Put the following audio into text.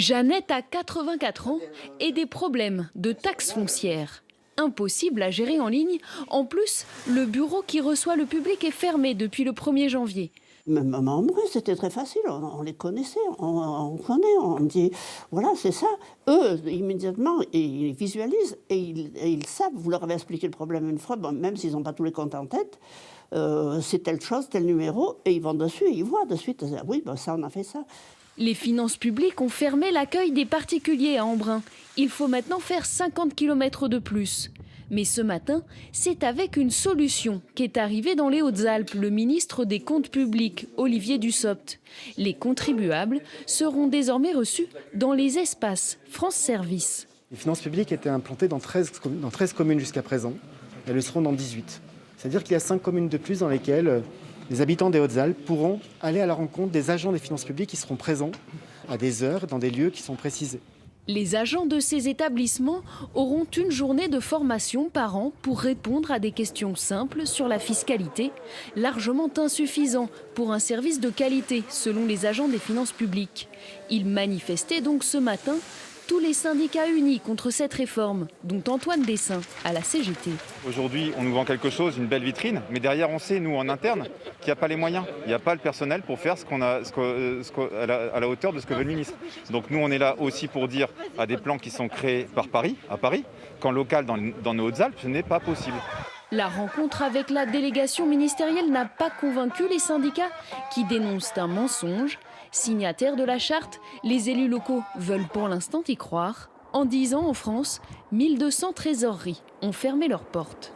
Jeannette a 84 ans et des problèmes de taxes foncières. Impossible à gérer en ligne. En plus, le bureau qui reçoit le public est fermé depuis le 1er janvier. Même en vrai, c'était très facile, on les connaissait, on connaît, on dit, voilà, c'est ça. Eux, immédiatement, ils visualisent et ils savent, vous leur avez expliqué le problème une fois, bon, même s'ils n'ont pas tous les comptes en tête, c'est telle chose, tel numéro, et ils vont dessus, et ils voient de suite, oui, ben ça, on a fait ça. Les finances publiques ont fermé l'accueil des particuliers à Embrun. Il faut maintenant faire 50 km de plus. Mais ce matin, c'est avec une solution qu'est arrivé dans les Hautes-Alpes le ministre des Comptes publics, Olivier Dussopt. Les contribuables seront désormais reçus dans les espaces France Service. Les finances publiques étaient implantées dans 13 communes jusqu'à présent. Elles le seront dans 18. C'est-à-dire qu'il y a 5 communes de plus dans lesquelles les habitants des Hautes-Alpes pourront aller à la rencontre des agents des finances publiques qui seront présents à des heures, dans des lieux qui sont précisés. Les agents de ces établissements auront une journée de formation par an pour répondre à des questions simples sur la fiscalité, largement insuffisant pour un service de qualité selon les agents des finances publiques. Ils manifestaient donc ce matin tous les syndicats unis contre cette réforme, dont Antoine Dessin à la CGT. Aujourd'hui, on nous vend quelque chose, une belle vitrine, mais derrière, on sait, nous, en interne, qu'il n'y a pas les moyens. Il n'y a pas le personnel pour faire à la hauteur de ce que veut le ministre. Donc nous, on est là aussi pour dire à des plans qui sont créés à Paris, qu'en local, dans nos Hautes-Alpes, ce n'est pas possible. La rencontre avec la délégation ministérielle n'a pas convaincu les syndicats qui dénoncent un mensonge. Signataires de la charte, les élus locaux veulent pour l'instant y croire. En 10 ans, en France, 1200 trésoreries ont fermé leurs portes.